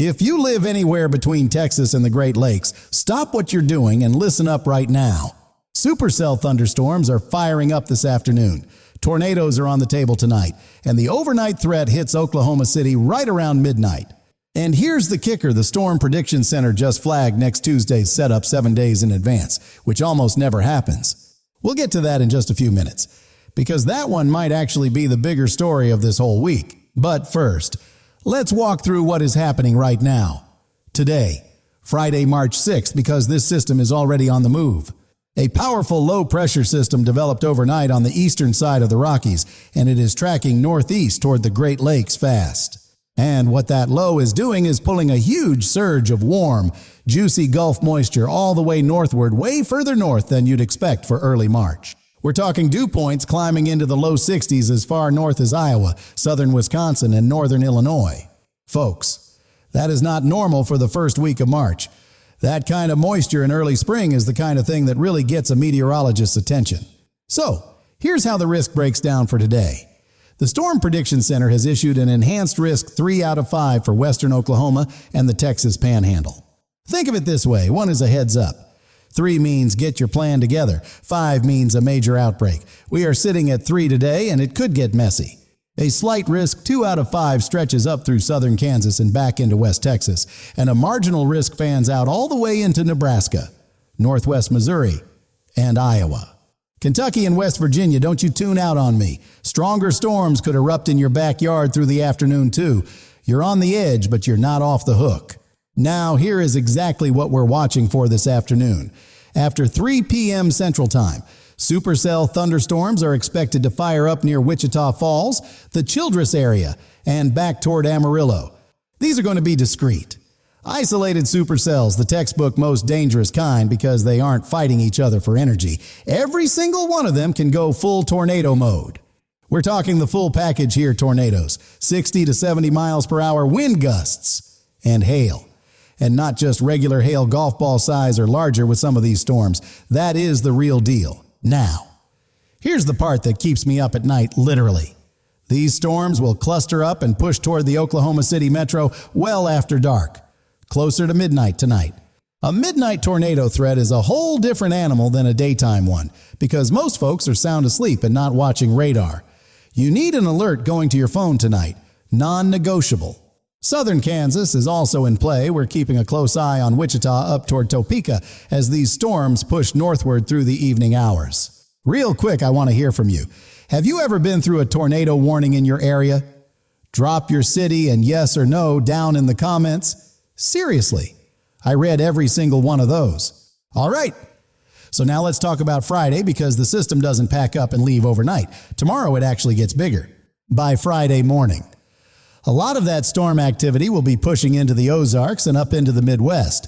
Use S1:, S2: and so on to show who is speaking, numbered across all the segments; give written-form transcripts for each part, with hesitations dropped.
S1: If you live anywhere between Texas and the Great Lakes, stop what you're doing and listen up right now. Supercell thunderstorms are firing up this afternoon. Tornadoes are on the table tonight, and the overnight threat hits Oklahoma City right around midnight. And here's the kicker: the Storm Prediction Center just flagged next Tuesday's setup 7 days in advance, which almost never happens. We'll get to that in just a few minutes, because that one might actually be the bigger story of this whole week. But first, let's walk through what is happening right now. Today, Friday, March 6th, because this system is already on the move. A powerful low-pressure system developed overnight on the eastern side of the Rockies, and it is tracking northeast toward the Great Lakes fast. And what that low is doing is pulling a huge surge of warm, juicy Gulf moisture all the way northward, way further north than you'd expect for early March. We're talking dew points climbing into the low 60s as far north as Iowa, southern Wisconsin, and northern Illinois. Folks, that is not normal for the first week of March. That kind of moisture in early spring is the kind of thing that really gets a meteorologist's attention. So, here's how the risk breaks down for today. The Storm Prediction Center has issued an enhanced risk 3 out of 5 for western Oklahoma and the Texas Panhandle. Think of it this way: 1 is a heads up. 3 means get your plan together. 5 means a major outbreak. We are sitting at 3 today, and it could get messy. A slight risk 2 out of 5 stretches up through southern Kansas and back into West Texas, and a marginal risk fans out all the way into Nebraska, northwest Missouri, and Iowa. Kentucky and West Virginia, don't you tune out on me. Stronger storms could erupt in your backyard through the afternoon too. You're on the edge, but you're not off the hook. Now, here is exactly what we're watching for this afternoon. After 3 p.m. Central Time, supercell thunderstorms are expected to fire up near Wichita Falls, the Childress area, and back toward Amarillo. These are going to be discrete. Isolated supercells, the textbook most dangerous kind because they aren't fighting each other for energy. Every single one of them can go full tornado mode. We're talking the full package here: tornadoes, 60 to 70 miles per hour wind gusts, and hail. And not just regular hail, golf ball size or larger with some of these storms. That is the real deal. Now, here's the part that keeps me up at night, literally. These storms will cluster up and push toward the Oklahoma City metro well after dark, closer to midnight tonight. A midnight tornado threat is a whole different animal than a daytime one, because most folks are sound asleep and not watching radar. You need an alert going to your phone tonight, non-negotiable. Southern Kansas is also in play. We're keeping a close eye on Wichita up toward Topeka as these storms push northward through the evening hours. Real quick, I want to hear from you. Have you ever been through a tornado warning in your area? Drop your city and yes or no down in the comments. Seriously, I read every single one of those. All right, so now let's talk about Friday, because the system doesn't pack up and leave overnight. Tomorrow it actually gets bigger by Friday morning. A lot of that storm activity will be pushing into the Ozarks and up into the Midwest.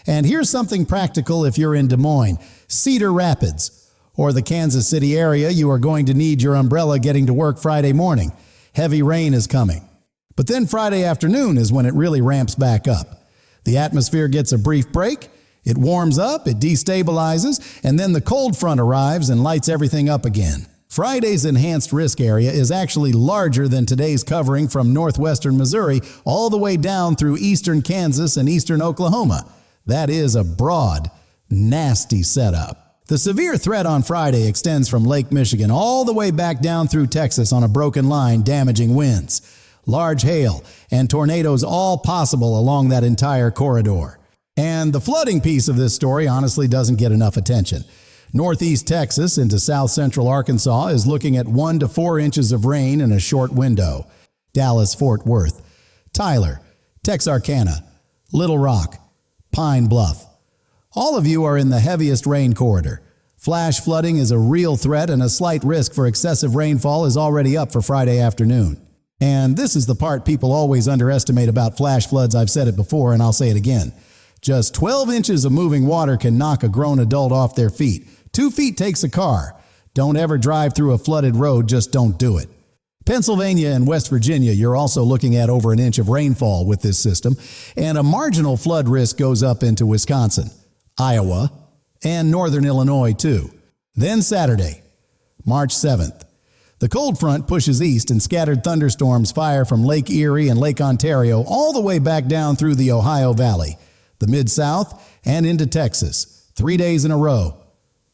S1: And here's something practical if you're in Des Moines, Cedar Rapids, or the Kansas City area. You are going to need your umbrella getting to work Friday morning. Heavy rain is coming. But then Friday afternoon is when it really ramps back up. The atmosphere gets a brief break, it warms up, it destabilizes, and then the cold front arrives and lights everything up again. Friday's enhanced risk area is actually larger than today's covering from northwestern Missouri all the way down through eastern Kansas and eastern Oklahoma. That is a broad, nasty setup. The severe threat on Friday extends from Lake Michigan all the way back down through Texas on a broken line, damaging winds, large hail, and tornadoes all possible along that entire corridor. And the flooding piece of this story honestly doesn't get enough attention. Northeast Texas into south central Arkansas is looking at 1 to 4 inches of rain in a short window. Dallas-Fort Worth, Tyler, Texarkana, Little Rock, Pine Bluff. All of you are in the heaviest rain corridor. Flash flooding is a real threat, and a slight risk for excessive rainfall is already up for Friday afternoon. And this is the part people always underestimate about flash floods. I've said it before, and I'll say it again. Just 12 inches of moving water can knock a grown adult off their feet. 2 feet takes a car. Don't ever drive through a flooded road, just don't do it. Pennsylvania and West Virginia, you're also looking at over an inch of rainfall with this system, and a marginal flood risk goes up into Wisconsin, Iowa, and northern Illinois too. Then Saturday, March 7th. The cold front pushes east and scattered thunderstorms fire from Lake Erie and Lake Ontario all the way back down through the Ohio Valley, the Mid-South, and into Texas, 3 days in a row.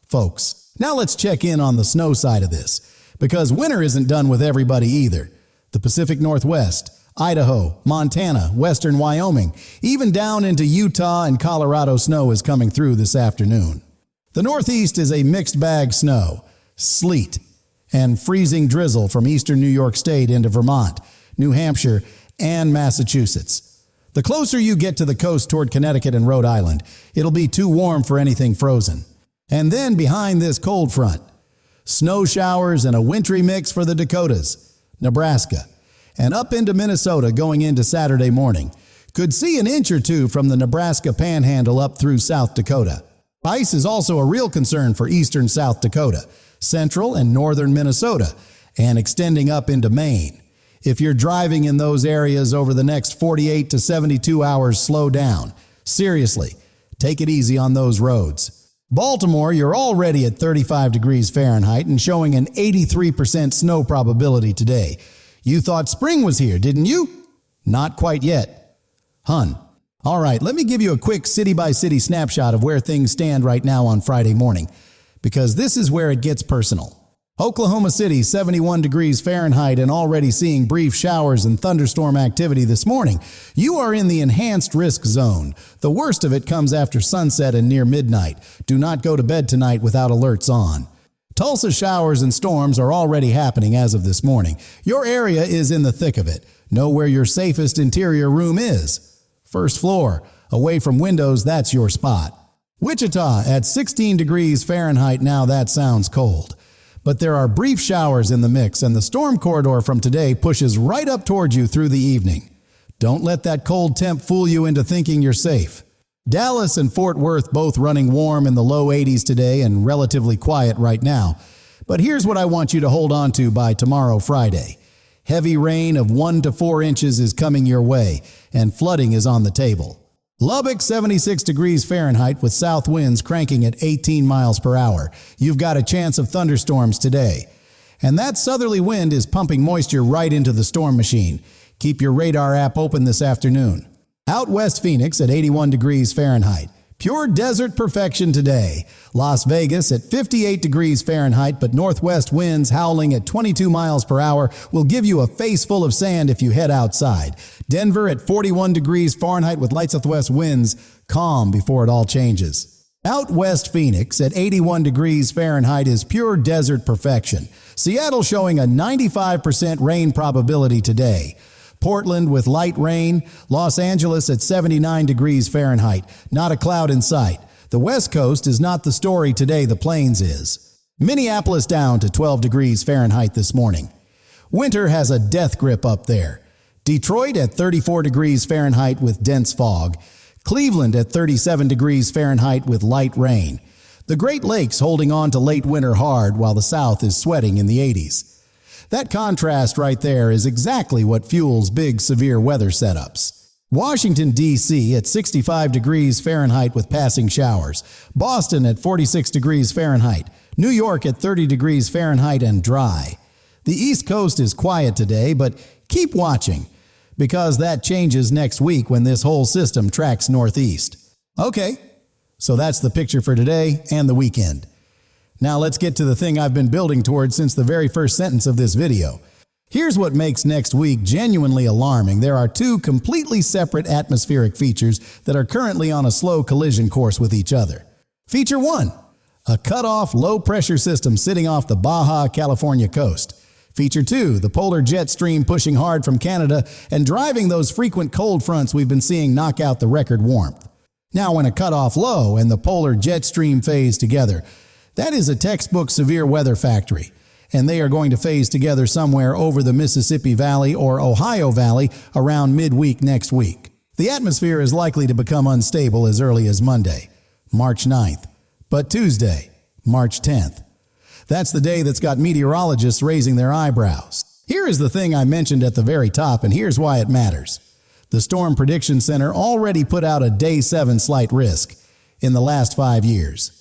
S1: Folks, now let's check in on the snow side of this, because winter isn't done with everybody either. The Pacific Northwest, Idaho, Montana, western Wyoming, even down into Utah and Colorado snow is coming through this afternoon. The Northeast is a mixed bag snow, sleet, and freezing drizzle from eastern New York State into Vermont, New Hampshire, and Massachusetts. The closer you get to the coast toward Connecticut and Rhode Island, it'll be too warm for anything frozen. And then behind this cold front, snow showers and a wintry mix for the Dakotas, Nebraska, and up into Minnesota going into Saturday morning. Could see an inch or two from the Nebraska Panhandle up through South Dakota. Ice is also a real concern for eastern South Dakota, central and northern Minnesota, and extending up into Maine. If you're driving in those areas over the next 48 to 72 hours, slow down. Seriously, take it easy on those roads. Baltimore, you're already at 35 degrees Fahrenheit and showing an 83% snow probability today. You thought spring was here, didn't you? Not quite yet. Hun. All right, let me give you a quick city-by-city snapshot of where things stand right now on Friday morning, because this is where it gets personal. Oklahoma City, 71 degrees Fahrenheit and already seeing brief showers and thunderstorm activity this morning. You are in the enhanced risk zone. The worst of it comes after sunset and near midnight. Do not go to bed tonight without alerts on. Tulsa showers and storms are already happening as of this morning. Your area is in the thick of it. Know where your safest interior room is. First floor. Away from windows, that's your spot. Wichita at 16 degrees Fahrenheit. Now that sounds cold. But there are brief showers in the mix, and the storm corridor from today pushes right up toward you through the evening. Don't let that cold temp fool you into thinking you're safe. Dallas and Fort Worth both running warm in the low 80s today and relatively quiet right now. But here's what I want you to hold on to by tomorrow, Friday. Heavy rain of 1 to 4 inches is coming your way, and flooding is on the table. Lubbock, 76 degrees Fahrenheit with south winds cranking at 18 miles per hour. You've got a chance of thunderstorms today. And that southerly wind is pumping moisture right into the storm machine. Keep your radar app open this afternoon. Out west Phoenix at 81 degrees Fahrenheit. Pure desert perfection today. Las Vegas at 58 degrees Fahrenheit, but northwest winds howling at 22 miles per hour will give you a face full of sand if you head outside. Denver at 41 degrees Fahrenheit with light southwest winds, calm before it all changes. Out west Phoenix at 81 degrees Fahrenheit is pure desert perfection. Seattle showing a 95% rain probability today. Portland with light rain. Los Angeles at 79 degrees Fahrenheit. Not a cloud in sight. The West Coast is not the story today, the Plains is. Minneapolis down to 12 degrees Fahrenheit this morning. Winter has a death grip up there. Detroit at 34 degrees Fahrenheit with dense fog. Cleveland at 37 degrees Fahrenheit with light rain. The Great Lakes holding on to late winter hard while the South is sweating in the 80s. That contrast right there is exactly what fuels big severe weather setups. Washington, D.C. at 65 degrees Fahrenheit with passing showers. Boston at 46 degrees Fahrenheit. New York at 30 degrees Fahrenheit and dry. The East Coast is quiet today, but keep watching, because that changes next week when this whole system tracks northeast. Okay, so that's the picture for today and the weekend. Now let's get to the thing I've been building towards since the very first sentence of this video. Here's what makes next week genuinely alarming. There are two completely separate atmospheric features that are currently on a slow collision course with each other. Feature 1, a cut-off low-pressure system sitting off the Baja California coast. Feature 2, the polar jet stream pushing hard from Canada and driving those frequent cold fronts we've been seeing knock out the record warmth. Now when a cut-off low and the polar jet stream phase together, that is a textbook severe weather factory, and they are going to phase together somewhere over the Mississippi Valley or Ohio Valley around midweek next week. The atmosphere is likely to become unstable as early as Monday, March 9th, but Tuesday, March 10th. That's the day that's got meteorologists raising their eyebrows. Here is the thing I mentioned at the very top, and here's why it matters. The Storm Prediction Center already put out a Day 7 slight risk in the last 5 years.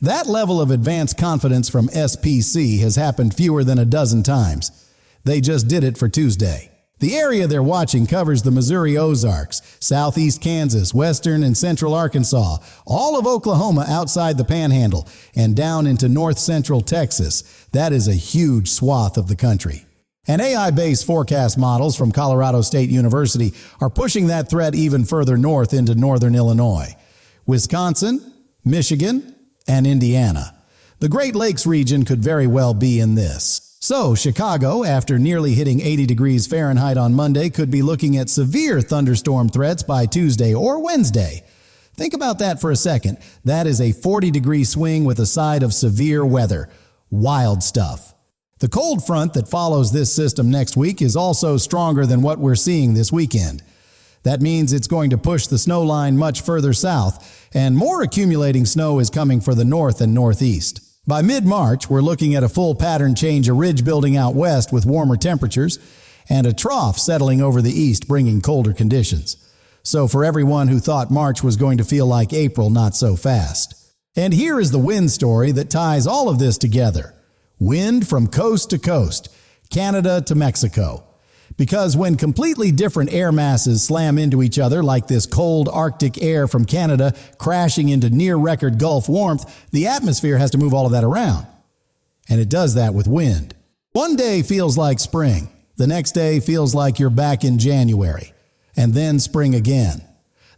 S1: That level of advanced confidence from SPC has happened fewer than a dozen times. They just did it for Tuesday. The area they're watching covers the Missouri Ozarks, southeast Kansas, western and central Arkansas, all of Oklahoma outside the Panhandle, and down into north central Texas. That is a huge swath of the country. And AI-based forecast models from Colorado State University are pushing that threat even further north into northern Illinois, Wisconsin, Michigan, and Indiana. The Great Lakes region could very well be in this. So, Chicago, after nearly hitting 80 degrees Fahrenheit on Monday, could be looking at severe thunderstorm threats by Tuesday or Wednesday. Think about that for a second. That is a 40-degree swing with a side of severe weather. Wild stuff. The cold front that follows this system next week is also stronger than what we're seeing this weekend. That means it's going to push the snow line much further south, and more accumulating snow is coming for the north and northeast. By mid-March, we're looking at a full pattern change, a ridge building out west with warmer temperatures, and a trough settling over the east, bringing colder conditions. So for everyone who thought March was going to feel like April, not so fast. And here is the wind story that ties all of this together. Wind from coast to coast, Canada to Mexico. Because when completely different air masses slam into each other, like this cold Arctic air from Canada crashing into near-record Gulf warmth, the atmosphere has to move all of that around. And it does that with wind. One day feels like spring. The next day feels like you're back in January. And then spring again.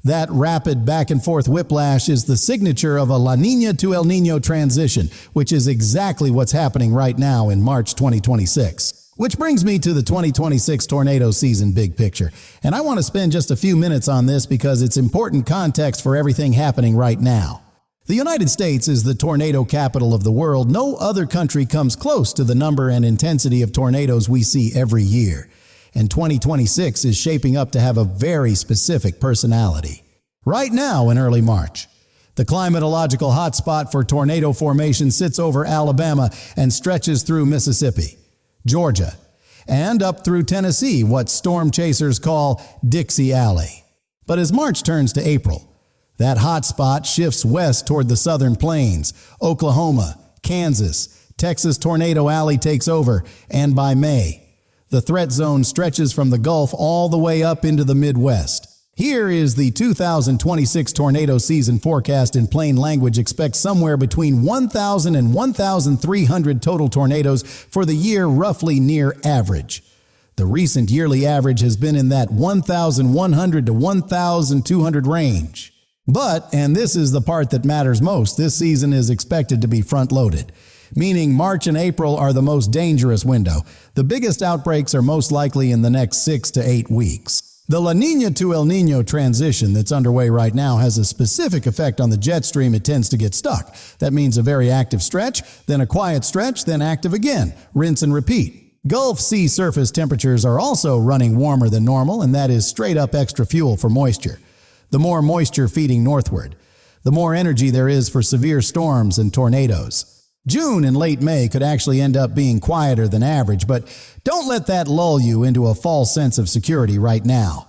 S1: That rapid back-and-forth whiplash is the signature of a La Niña to El Niño transition, which is exactly what's happening right now in March 2026. Which brings me to the 2026 tornado season big picture. And I want to spend just a few minutes on this because it's important context for everything happening right now. The United States is the tornado capital of the world. No other country comes close to the number and intensity of tornadoes we see every year. And 2026 is shaping up to have a very specific personality. Right now in early March, the climatological hotspot for tornado formation sits over Alabama and stretches through Mississippi, Georgia, and up through Tennessee, what storm chasers call Dixie Alley. But as March turns to April, that hot spot shifts west toward the southern plains, Oklahoma, Kansas, Texas Tornado Alley takes over, and by May, the threat zone stretches from the Gulf all the way up into the Midwest. Here is the 2026 tornado season forecast in plain language. Expect somewhere between 1,000 and 1,300 total tornadoes for the year, roughly near average. The recent yearly average has been in that 1,100 to 1,200 range. But, and this is the part that matters most, this season is expected to be front-loaded, meaning March and April are the most dangerous window. The biggest outbreaks are most likely in the next 6 to 8 weeks. The La Niña to El Niño transition that's underway right now has a specific effect on the jet stream. It tends to get stuck. That means a very active stretch, then a quiet stretch, then active again. Rinse and repeat. Gulf sea surface temperatures are also running warmer than normal, and that is straight up extra fuel for moisture. The more moisture feeding northward, the more energy there is for severe storms and tornadoes. June and late May could actually end up being quieter than average, but don't let that lull you into a false sense of security right now,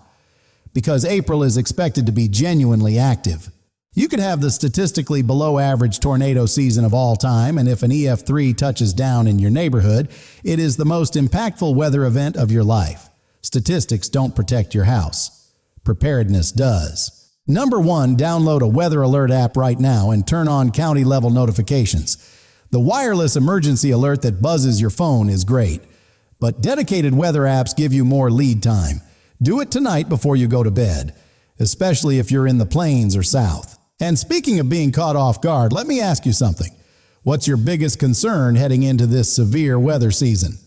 S1: because April is expected to be genuinely active. You could have the statistically below average tornado season of all time, and if an EF3 touches down in your neighborhood, it is the most impactful weather event of your life. Statistics don't protect your house. Preparedness does. Number 1, download a weather alert app right now and turn on county level notifications. The wireless emergency alert that buzzes your phone is great, but dedicated weather apps give you more lead time. Do it tonight before you go to bed, especially if you're in the plains or south. And speaking of being caught off guard, let me ask you something. What's your biggest concern heading into this severe weather season?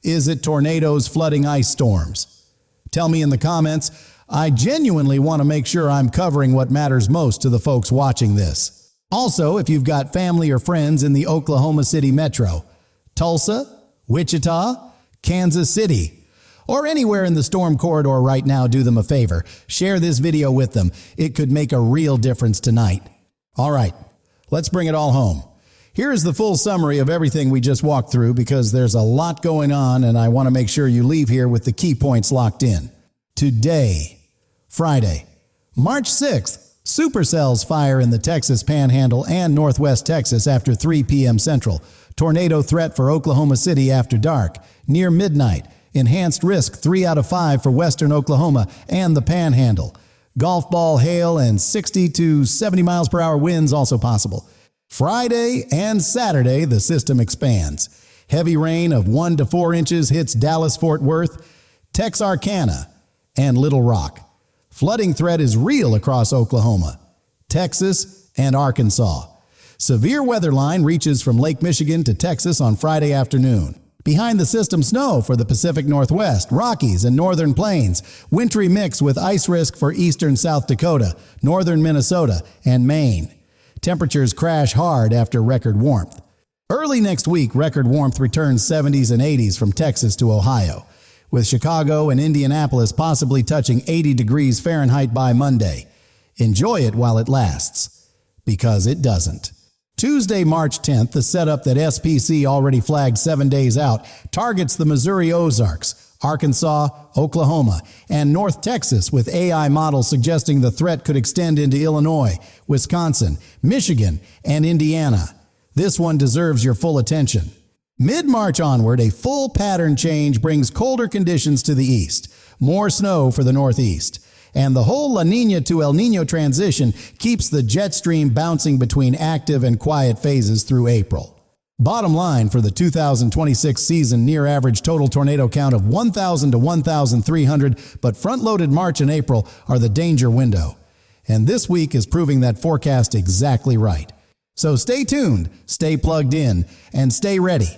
S1: Is it tornadoes, flooding, ice storms? Tell me in the comments. I genuinely want to make sure I'm covering what matters most to the folks watching this. Also, if you've got family or friends in the Oklahoma City metro, Tulsa, Wichita, Kansas City, or anywhere in the storm corridor right now, do them a favor. Share this video with them. It could make a real difference tonight. All right, let's bring it all home. Here is the full summary of everything we just walked through because there's a lot going on and I want to make sure you leave here with the key points locked in. Today, Friday, March 6th, Supercells fire in the Texas Panhandle and Northwest Texas after 3 p.m. Central. Tornado threat for Oklahoma City after dark, near midnight. Enhanced risk 3 out of 5 for western Oklahoma and the Panhandle. Golf ball hail and 60 to 70 miles per hour winds also possible. Friday and Saturday, the system expands. Heavy rain of 1 to 4 inches hits Dallas-Fort Worth, Texarkana, and Little Rock. Flooding threat is real across Oklahoma, Texas, and Arkansas. Severe weather line reaches from Lake Michigan to Texas on Friday afternoon. Behind the system, snow for the Pacific Northwest, Rockies, and Northern Plains. Wintry mix with ice risk for eastern South Dakota, northern Minnesota, and Maine. Temperatures crash hard after record warmth. Early next week, record warmth returns 70s and 80s from Texas to Ohio, with Chicago and Indianapolis possibly touching 80 degrees Fahrenheit by Monday. Enjoy it while it lasts, because it doesn't. Tuesday, March 10th, the setup that SPC already flagged 7 days out targets the Missouri Ozarks, Arkansas, Oklahoma, and North Texas, with AI models suggesting the threat could extend into Illinois, Wisconsin, Michigan, and Indiana. This one deserves your full attention. Mid-March onward, a full pattern change brings colder conditions to the east, more snow for the northeast, and the whole La Niña to El Niño transition keeps the jet stream bouncing between active and quiet phases through April. Bottom line for the 2026 season, near average total tornado count of 1,000 to 1,300, but front-loaded March and April are the danger window. And this week is proving that forecast exactly right. So stay tuned, stay plugged in, and stay ready.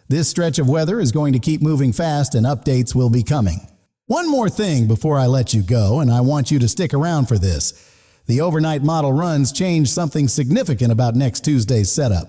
S1: This stretch of weather is going to keep moving fast and updates will be coming. One more thing before I let you go, and I want you to stick around for this. The overnight model runs change something significant about next Tuesday's setup.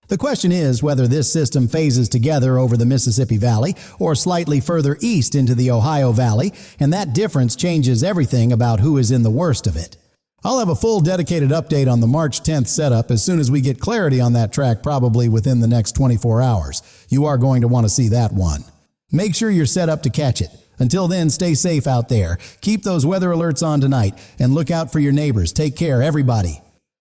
S1: The question is whether this system phases together over the Mississippi Valley or slightly further east into the Ohio Valley, and that difference changes everything about who is in the worst of it. I'll have a full dedicated update on the March 10th setup as soon as we get clarity on that track, probably within the next 24 hours. You are going to want to see that one. Make sure you're set up to catch it. Until then, stay safe out there. Keep those weather alerts on tonight and look out for your neighbors. Take care, everybody.